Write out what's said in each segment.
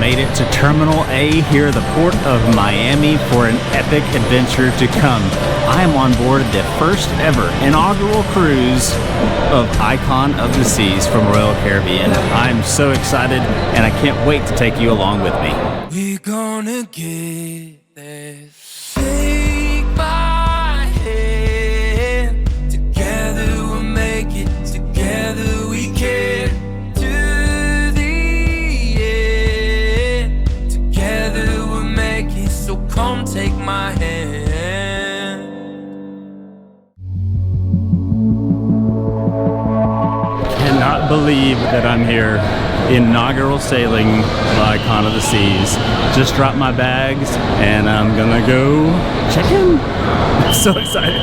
made it to Terminal A here at the Port of Miami for an epic adventure to come. I am on board the first ever inaugural cruise of Icon of the Seas from Royal Caribbean. I'm so excited and I can't wait to take you along with me. We're gonna get there. Take my hand. Together we'll make it. Together we can. To the end. Together we'll make it. So come take my hand. Cannot believe that I'm here. Inaugural sailing of Icon of the Seas. Just dropped my bags and I'm gonna go check in. I'm so excited.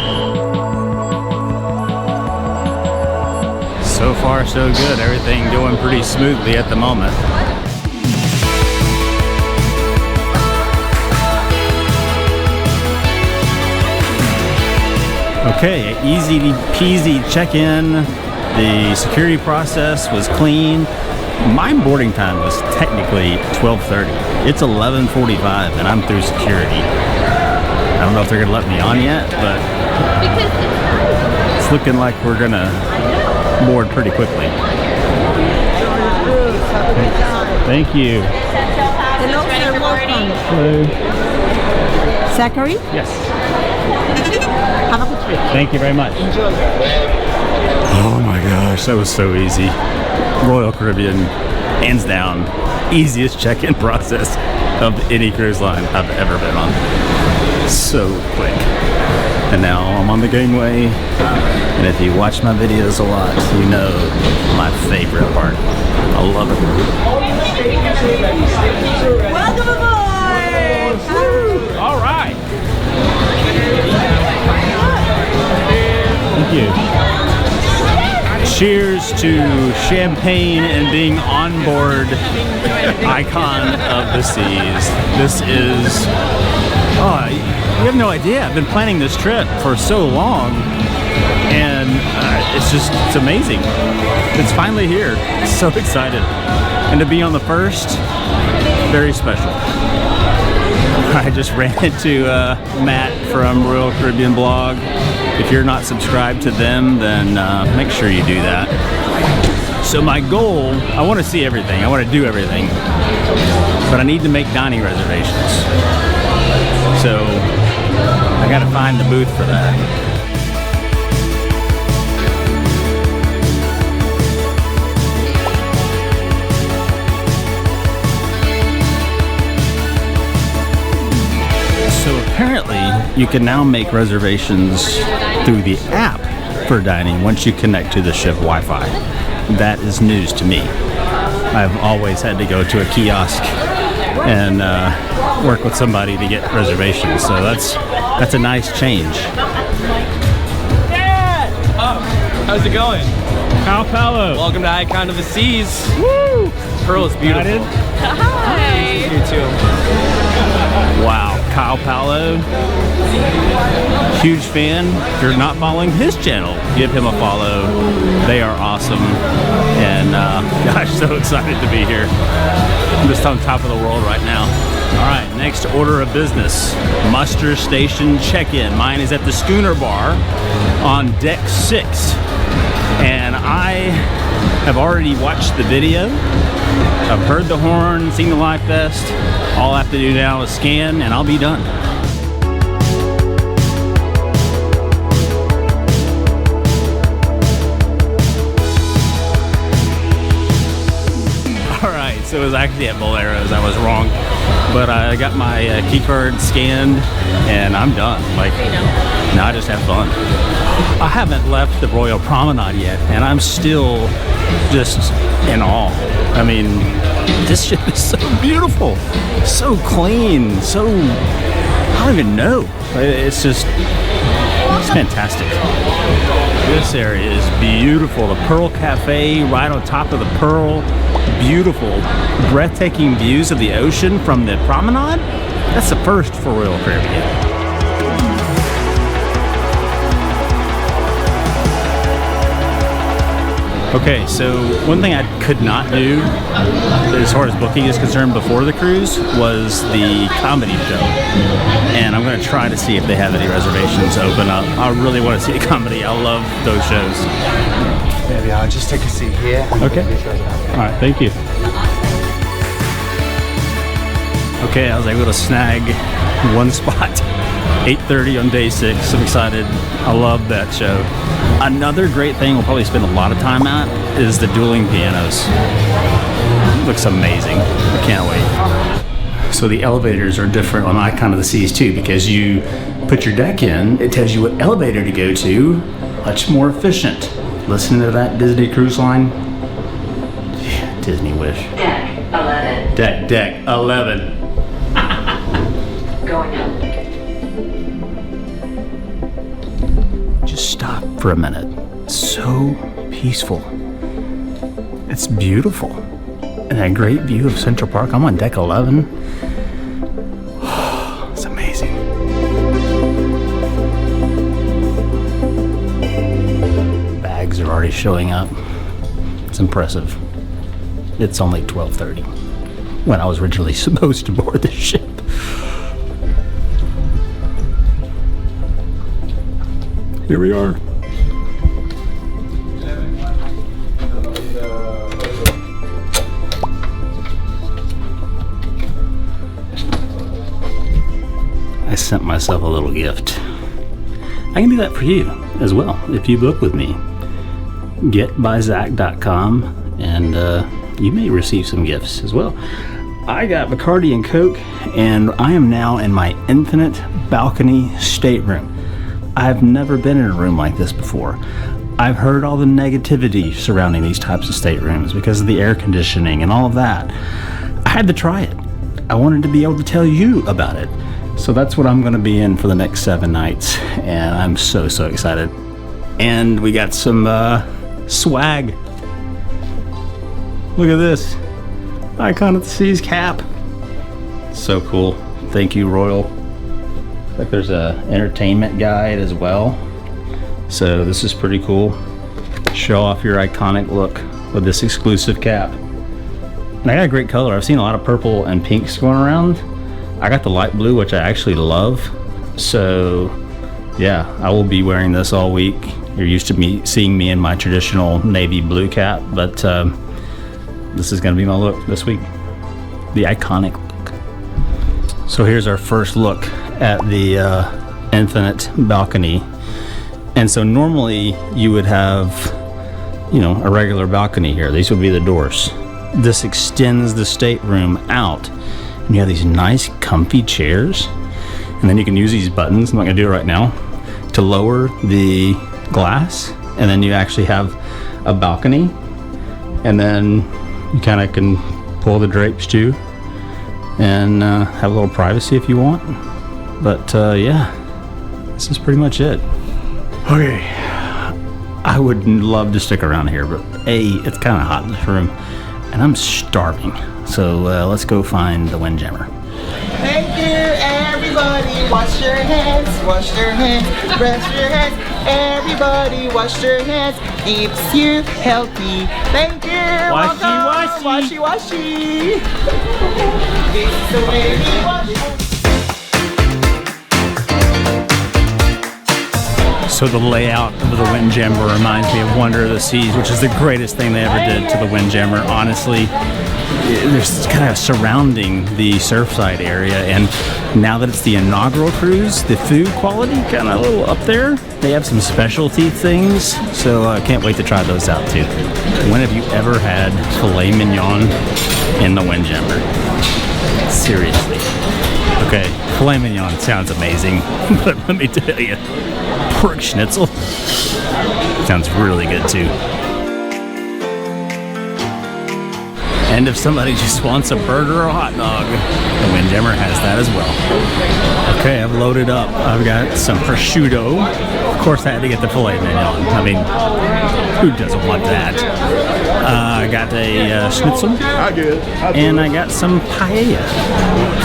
So far so good. Everything going pretty smoothly at the moment. Okay, easy peasy check-in. The security process was clean. My boarding time was technically 12:30. It's 11:45 and I'm through security. I don't know if they're gonna let me on yet, but it's looking like we're gonna board pretty quickly. Thank you. Hello, sir. Welcome. Hello. Zachary? Yes. Have a good trip. Thank you very much. Oh my gosh, that was so easy. Royal Caribbean, hands down, easiest check-in process of any cruise line I've ever been on. So quick. And now I'm on the gangway. And if you watch my videos a lot, you know my favorite part. I love it. Welcome aboard! Woo! All right. Thank you. Cheers to champagne and being on board Icon of the Seas. This is, oh, you have no idea. I've been planning this trip for so long and it's amazing. It's finally here. So excited. And to be on the first, very special. I just ran into Matt from Royal Caribbean Blog. If you're not subscribed to them, then make sure you do that. So my goal, I want to see everything. I want to do everything. But I need to make dining reservations. So I got to find the booth for that. Apparently, you can now make reservations through the app for dining once you connect to the ship Wi-Fi. That is news to me. I've always had to go to a kiosk and work with somebody to get reservations, so that's a nice change. Dad! Oh, how's it going? How Paulo? Welcome to Icon of the Seas. Woo! Pearl is beautiful. Hi! You too. Wow, Kyle Paulo, huge fan. If you're not following his channel, give him a follow. They are awesome, and gosh, so excited to be here. I'm just on top of the world right now. All right, next order of business, muster station check-in. Mine is at the Schooner Bar on deck 6, and I have already watched the video. I've heard the horn, seen the life vest. All I have to do now is scan and I'll be done. All right, so it was actually at Bolero's. I was wrong, but I got my key card scanned and I'm done. Like, now I just have fun. I haven't left the Royal Promenade yet, and I'm still just in awe. I mean, this ship is so beautiful, so clean, so, I don't even know. It's fantastic. This area is beautiful. The Pearl Cafe right on top of the Pearl. Beautiful, breathtaking views of the ocean from the Promenade. That's the first for Royal Caribbean. Okay, so one thing I could not do as far as booking is concerned before the cruise was the comedy show. And I'm going to try to see if they have any reservations open up. I really want to see the comedy. I love those shows. There we are. Just take a seat here. Okay. All right, thank you. Okay, I was able to snag one spot. 8:30 on day 6. I'm excited. I love that show. Another great thing we'll probably spend a lot of time at is the dueling pianos. It looks amazing. I can't wait. So the elevators are different on Icon of the Seas too, because you put your deck in, it tells you what elevator to go to. Much more efficient. Listen to that Disney Cruise Line. Yeah, Disney wish. Deck 11. Deck 11. Going up. Just stop for a minute. So peaceful. It's beautiful. And that great view of Central Park. I'm on deck 11. It's amazing. Bags are already showing up. It's impressive. It's only 12:30 when I was originally supposed to board the ship. Here we are. I sent myself a little gift. I can do that for you as well if you book with me. Getbyzach.com and you may receive some gifts as well. I got Bacardi and Coke and I am now in my Infinite Balcony stateroom. I've never been in a room like this before. I've heard all the negativity surrounding these types of staterooms because of the air conditioning and all of that. I had to try it. I wanted to be able to tell you about it. So that's what I'm going to be in for the next 7 nights. And I'm so excited. And we got some swag. Look at this. Icon of the Seas cap. So cool. Thank you, Royal. Like there's a entertainment guide as well. So this is pretty cool. Show off your iconic look with this exclusive cap. And I got a great color. I've seen a lot of purple and pinks going around. I got the light blue, which I actually love. So yeah, I will be wearing this all week. You're used to seeing me in my traditional navy blue cap, but this is gonna be my look this week. The iconic look. So here's our first look at the Infinite Balcony. And so normally you would have, you know, a regular balcony here. These would be the doors. This extends the stateroom out. And you have these nice comfy chairs. And then you can use these buttons, I'm not gonna do it right now, to lower the glass. And then you actually have a balcony. And then you kind of can pull the drapes too. And have a little privacy if you want. But yeah, this is pretty much it. Okay, I would love to stick around here, but it's kind of hot in this room, and I'm starving. So let's go find the Windjammer. Thank you, everybody. Wash your hands, wash your hands, brush your hands. Everybody, wash your hands. Keeps you healthy. Thank you. Washy, Welcome. washy. Washy, washy. This is the way we wash. So the layout of the Windjammer reminds me of Wonder of the Seas, which is the greatest thing they ever did to the Windjammer. Honestly, there's kind of surrounding the Surfside area, and now that it's the inaugural cruise, the food quality kind of a little up there. They have some specialty things, so I can't wait to try those out too. When have you ever had filet mignon in the Windjammer? Seriously. Okay, filet mignon sounds amazing, but let me tell you, pork schnitzel sounds really good too. And if somebody just wants a burger or a hot dog, the Windjammer has that as well. Okay, I've loaded up. I've got some prosciutto. Of course, I had to get the filet mignon. I mean, who doesn't want that? I got a schnitzel. And I got some paella.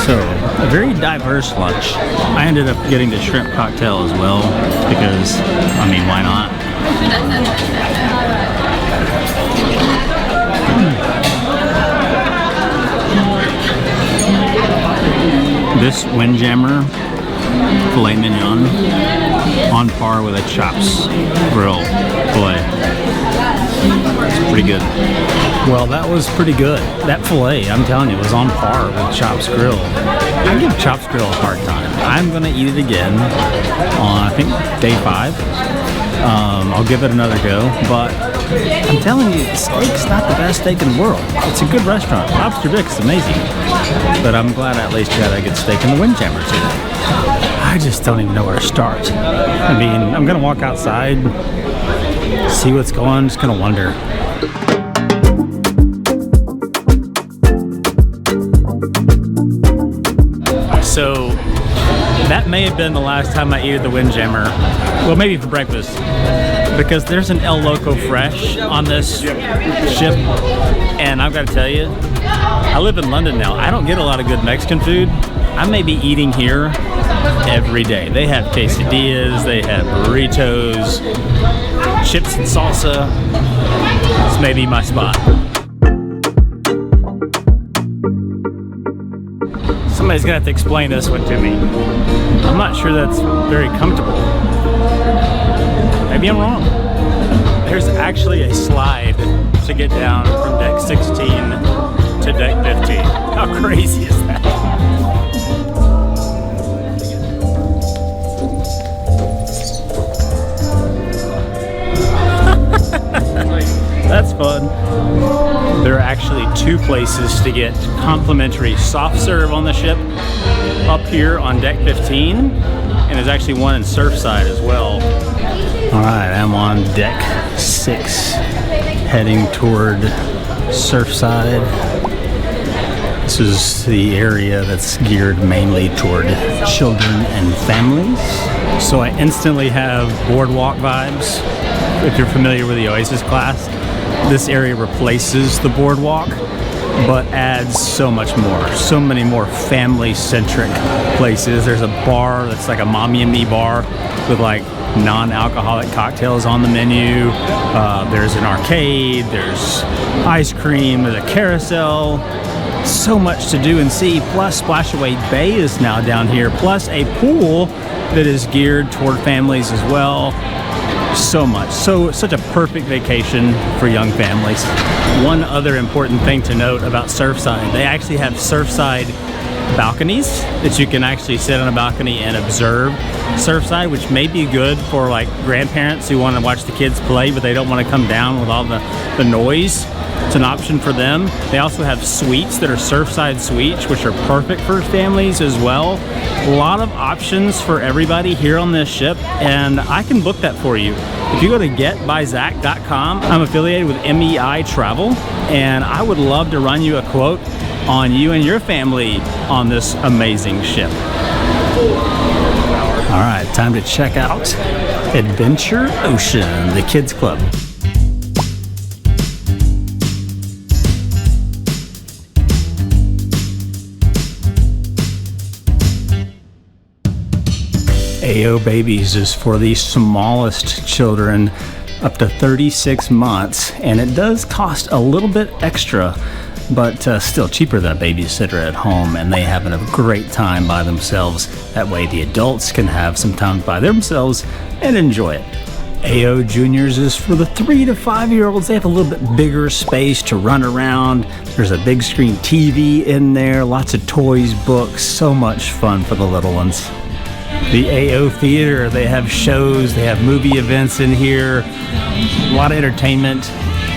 So, a very diverse lunch. I ended up getting the shrimp cocktail as well because, I mean, why not? This Windjammer filet mignon on par with a Chops grill filet. It's pretty good. Well, that was pretty good. That filet, I'm telling you, was on par with Chops grill. I give Chops grill a hard time. I'm gonna eat it again on, I think, day 5. I'll give it another go, but I'm telling you, steak's not the best steak in the world. It's a good restaurant. Lobster Vic is amazing, but I'm glad at least you had a good steak in the Windjammer today. I just don't even know where to start. I mean, I'm gonna walk outside, see what's going on, just gonna wonder. So that may have been the last time I ate at the Windjammer. Well, maybe for breakfast, because there's an El Loco Fresh on this ship, and I've got to tell you, I live in London now. I don't get a lot of good Mexican food. I may be eating here every day. They have quesadillas, they have burritos, chips and salsa. This may be my spot. Somebody's gonna have to explain this one to me. I'm not sure that's very comfortable. Maybe I'm wrong. There's actually a slide to get down from deck 16 to deck 15. How crazy is that? That's fun. There are actually 2 places to get complimentary soft serve on the ship. Up here on deck 15, and there's actually one in Surfside as well. All right, I'm on deck 6, heading toward Surfside. This is the area that's geared mainly toward children and families. So I instantly have boardwalk vibes. If you're familiar with the Oasis class, this area replaces the boardwalk, but adds so much more. So many more family-centric places. There's a bar that's like a mommy and me bar with like non-alcoholic cocktails on the menu. There's an arcade, there's ice cream, there's a carousel. So much to do and see. Plus Splashaway Bay is now down here, plus a pool that is geared toward families as well. So much. Such a perfect vacation for young families. One other important thing to note about Surfside, they actually have Surfside balconies that you can actually sit on a balcony and observe Surfside, which may be good for like grandparents who want to watch the kids play, but they don't want to come down with all the noise. It's an option for them. They also have suites that are Surfside suites, which are perfect for families as well. A lot of options for everybody here on this ship, and I can book that for you. If you go to getbyzach.com, I'm affiliated with MEI-Travel, and I would love to run you a quote on you and your family on this amazing ship. All right, time to check out Adventure Ocean, the kids club. AO Babies is for the smallest children up to 36 months, and it does cost a little bit extra, but still cheaper than a babysitter at home, and they having a great time by themselves. That way the adults can have some time by themselves and enjoy it. AO Juniors is for the 3 to 5-year-olds. They have a little bit bigger space to run around. There's a big screen TV in there, lots of toys, books, so much fun for the little ones. The AO Theater, they have shows, they have movie events in here, a lot of entertainment.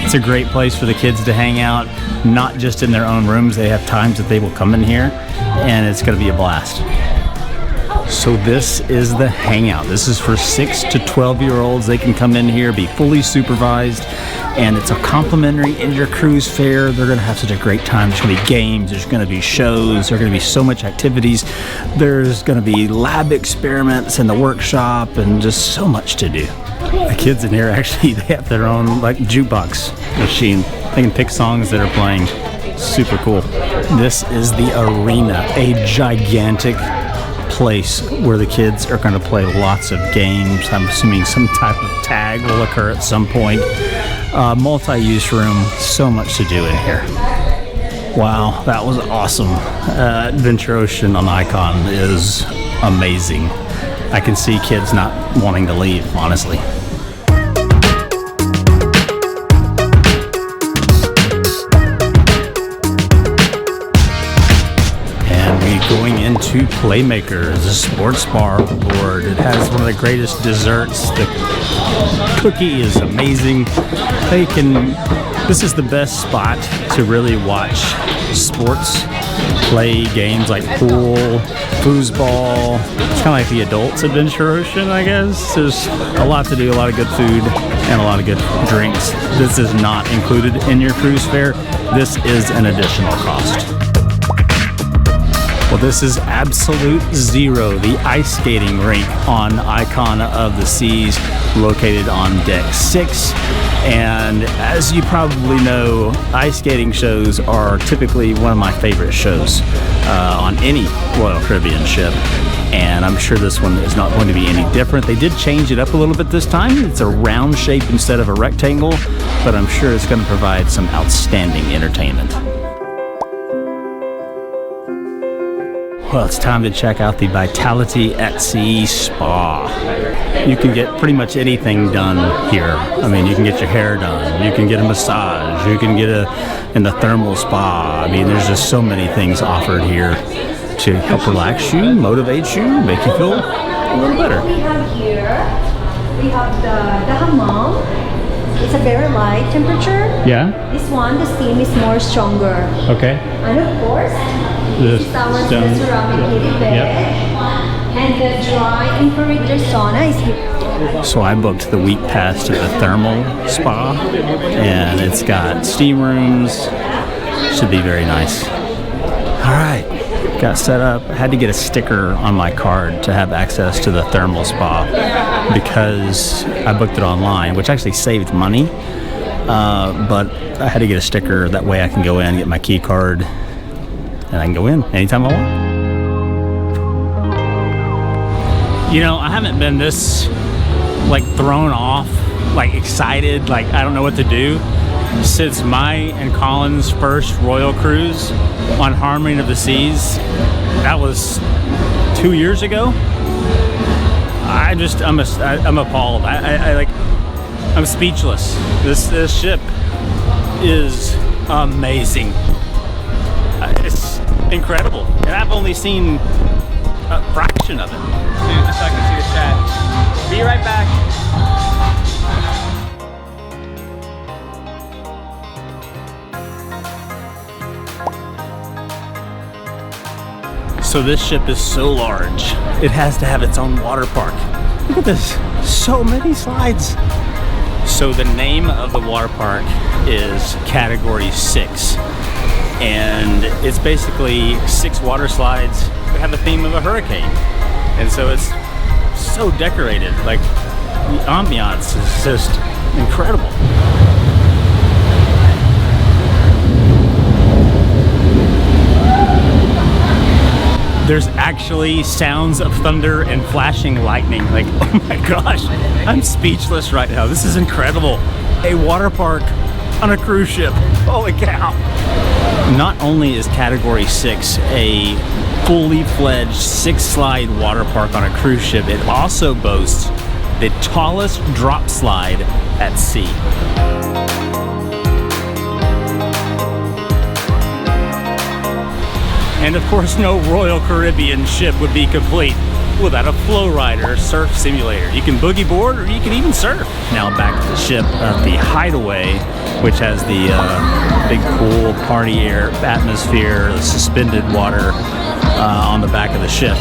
It's a great place for the kids to hang out, not just in their own rooms. They have times that they will come in here, and it's going to be a blast. So this is the hangout. This is for 6 to 12-year-olds. They can come in here, be fully supervised, and it's a complimentary inter-cruise fare. They're gonna have such a great time. There's gonna be games, there's gonna be shows, there's gonna be so much activities. There's gonna be lab experiments in the workshop and just so much to do. The kids in here actually, they have their own like jukebox machine. They can pick songs that are playing. Super cool. This is the arena, a gigantic place where the kids are going to play lots of games. I'm assuming some type of tag will occur at some point. multi-use room, so much to do in here. Wow, that was awesome. Adventure Ocean on Icon is amazing. I can see kids not wanting to leave, honestly. Going into Playmaker, the sports bar board. It has one of the greatest desserts. The cookie is amazing. This is the best spot to really watch sports, play games like pool, foosball. It's kind of like the adults Adventure Ocean, I guess. There's a lot to do, a lot of good food, and a lot of good drinks. This is not included in your cruise fare. This is an additional cost. Well, this is Absolute Zero, the ice skating rink on Icon of the Seas, located on Deck 6. And as you probably know, ice skating shows are typically one of my favorite shows on any Royal Caribbean ship. And I'm sure this one is not going to be any different. They did change it up a little bit this time. It's a round shape instead of a rectangle, but I'm sure it's going to provide some outstanding entertainment. Well, it's time to check out the Vitality at Sea Spa. You can get pretty much anything done here. I mean, you can get your hair done, you can get a massage, you can get in the thermal spa. I mean, there's just so many things offered here to help relax you, motivate you, make you feel a little better. We have the hammam. It's a very light temperature. Yeah? This one, the steam is more stronger. Okay. And of course, this is our ceramic bed. Yep. And the dry infrared sauna is here. So I booked the week pass to the thermal spa, and it's got steam rooms. Should be very nice. All right, got set up. I had to get a sticker on my card to have access to the thermal spa because I booked it online, which actually saved money. But I had to get a sticker, that way I can go in, get my key card, and I can go in anytime I want. You know, I haven't been this like thrown off, like excited, like I don't know what to do since my and Colin's first Royal Cruise on Harmony of the Seas. That was 2 years ago. I'm appalled. I'm speechless. This ship is amazing. It's incredible, and I've only seen a fraction of it. Dude, just so I can see the chat. Be right back. So this ship is so large, it has to have its own water park. Look at this, so many slides. So the name of the water park is Category 6. And it's basically 6 water slides that have the theme of a hurricane. And so it's so decorated, like the ambiance is just incredible. There's actually sounds of thunder and flashing lightning. Like, oh my gosh, I'm speechless right now. This is incredible. A water park on a cruise ship. Holy cow. Not only is Category 6 a fully fledged 6-slide water park on a cruise ship, it also boasts the tallest drop slide at sea. And of course, no Royal Caribbean ship would be complete without a flow rider surf simulator. You can boogie board or you can even surf. Now back to the ship of the Hideaway, which has the big pool, party air, atmosphere, the suspended water on the back of the ship.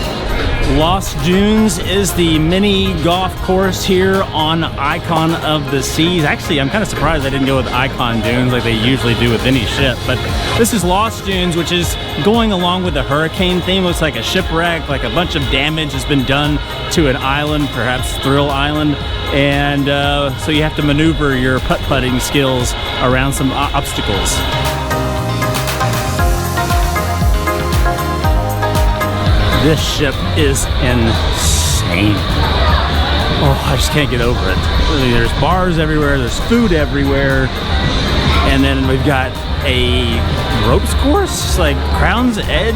Lost Dunes is the mini golf course here on Icon of the Seas. Actually, I'm kind of surprised I didn't go with Icon Dunes like they usually do with any ship, but this is Lost Dunes, which is going along with the hurricane theme. Looks like a shipwreck, like a bunch of damage has been done to an island, perhaps Thrill Island, and so you have to maneuver your putt-putting skills around some obstacles. This ship is insane. Oh, I just can't get over it. I mean, there's bars everywhere, there's food everywhere, and then we've got a ropes course, like Crown's Edge.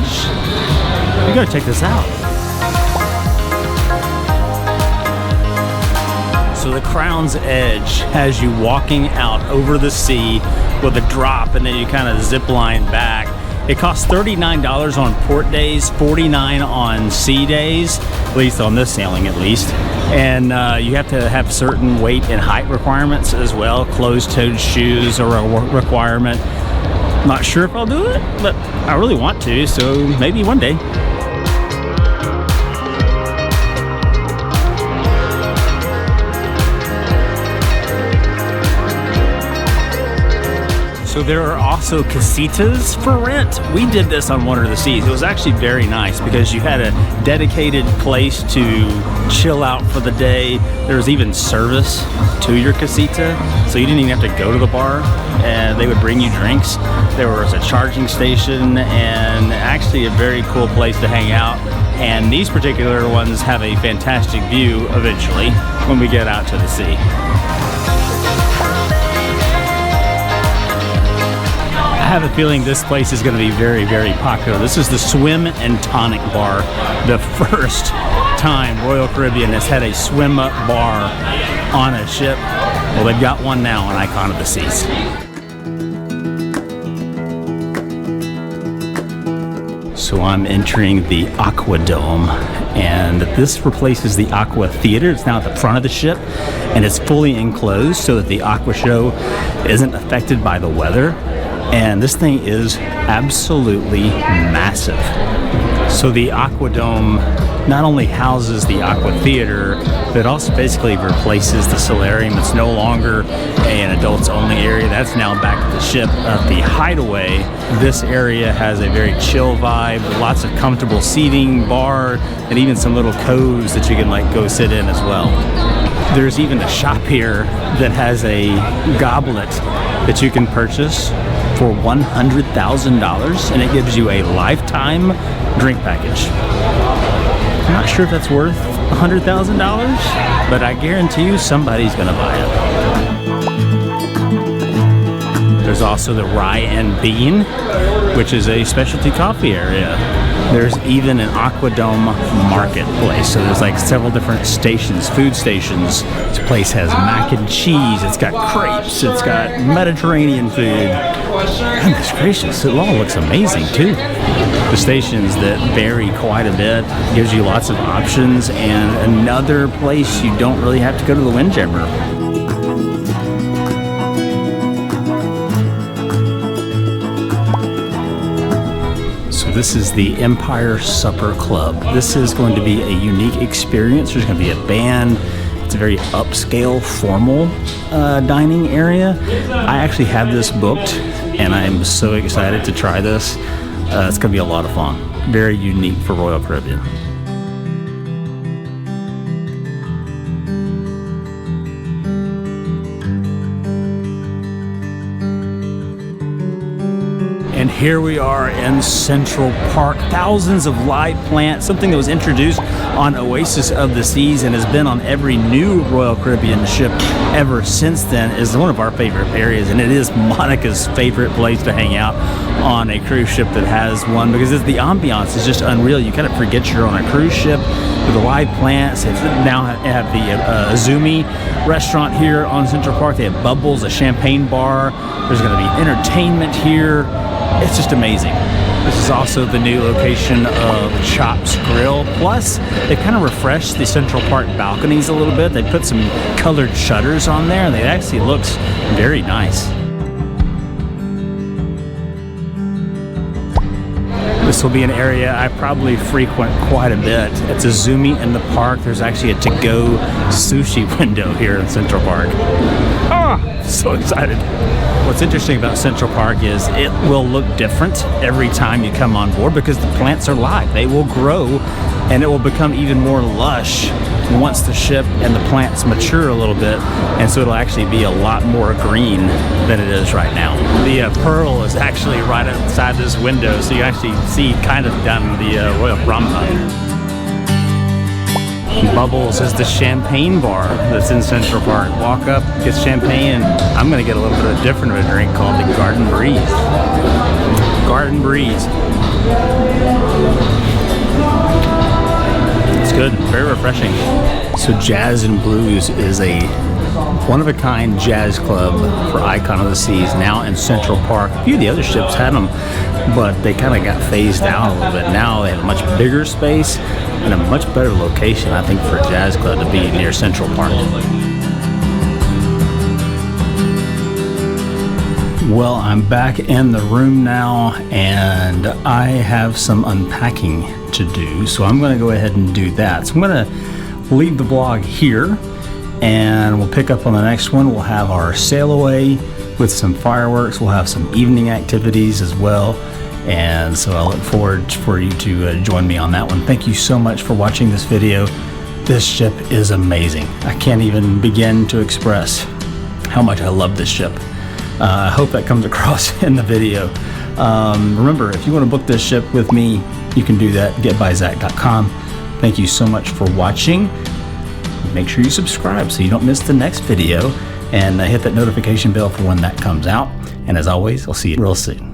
You gotta check this out. So the Crown's Edge has you walking out over the sea with a drop, and then you kind of zip line back. It costs $39 on port days, $49 on sea days, at least on this sailing at least. And you have to have certain weight and height requirements as well. Closed-toed shoes are a requirement. Not sure if I'll do it, but I really want to, so maybe one day. So there are also casitas for rent. We did this on Wonder of the Seas. It was actually very nice because you had a dedicated place to chill out for the day. There was even service to your casita, so you didn't even have to go to the bar, and they would bring you drinks. There was a charging station and actually a very cool place to hang out. And these particular ones have a fantastic view eventually when we get out to the sea. I have a feeling this place is going to be very, very popular. This is the Swim and Tonic bar. The first time Royal Caribbean has had a swim up bar on a ship. Well, they've got one now on Icon of the Seas. So I'm entering the AquaDome, and this replaces the AquaTheater. It's now at the front of the ship, and it's fully enclosed so that the Aqua Show isn't affected by the weather. And this thing is absolutely massive. So the AquaDome not only houses the AquaTheater, but it also basically replaces the solarium. It's no longer an adults only area. That's now back at the ship. At the Hideaway, this area has a very chill vibe, lots of comfortable seating, bar, and even some little coves that you can like go sit in as well. There's even a shop here that has a goblet that you can purchase for $100,000, and it gives you a lifetime drink package. I'm not sure if that's worth $100,000, but I guarantee you somebody's gonna buy it. There's also the Rye and Bean, which is a specialty coffee area. There's even an AquaDome Marketplace. So there's like several different stations, food stations. This place has mac and cheese, it's got crepes, it's got Mediterranean food. Goodness gracious, it all looks amazing too. The stations that vary quite a bit, gives you lots of options, and another place you don't really have to go to the Windjammer. This is the Empire Supper Club. This is going to be a unique experience. There's going to be a band. It's a very upscale, formal dining area. I actually have this booked, and I'm so excited to try this. It's going to be a lot of fun. Very unique for Royal Caribbean. And here we are in Central Park. Thousands of live plants, something that was introduced on Oasis of the Seas and has been on every new Royal Caribbean ship ever since then, is one of our favorite areas, and it is Monica's favorite place to hang out on a cruise ship that has one, because the ambiance is just unreal. You kind of forget you're on a cruise ship with the live plants. They now have the Azumi restaurant here on Central Park. They have Bubbles, a champagne bar. There's going to be entertainment here. It's just amazing. This is also the new location of Chops Grill. Plus, they kind of refreshed the Central Park balconies a little bit. They put some colored shutters on there, and it actually looks very nice. This will be an area I probably frequent quite a bit. It's Azumi in the park. There's actually a to-go sushi window here in Central Park. So excited. What's interesting about Central Park is it will look different every time you come on board because the plants are live. They will grow, and it will become even more lush once the ship and the plants mature a little bit, and so it'll actually be a lot more green than it is right now. The Pearl is actually right outside this window, so you actually see kind of down the Royal Promenade. Bubbles is the champagne bar that's in Central Park. Walk up, get champagne, and I'm gonna get a little bit of different of a drink called the Garden Breeze. Garden Breeze. It's good, very refreshing. So Jazz and Blues is a one-of-a-kind jazz club for Icon of the Seas, now in Central Park. A few of the other ships had them, but they kind of got phased out a little bit. Now they have a much bigger space and a much better location, I think, for a jazz club to be near Central Park. Well, I'm back in the room now, and I have some unpacking to do, so I'm going to go ahead and do that. So I'm going to leave the vlog here, and we'll pick up on the next one. We'll have our sail away with some fireworks. We'll have some evening activities as well, and so I look forward for you to join me on that one. Thank you so much for watching this video. This ship is amazing. I can't even begin to express how much I love this ship. I hope that comes across in the video. Remember, if you want to book this ship with me, you can do that, getbyzach.com. Thank you so much for watching. Make sure you subscribe so you don't miss the next video, and hit that notification bell for when that comes out. And as always, I'll see you real soon.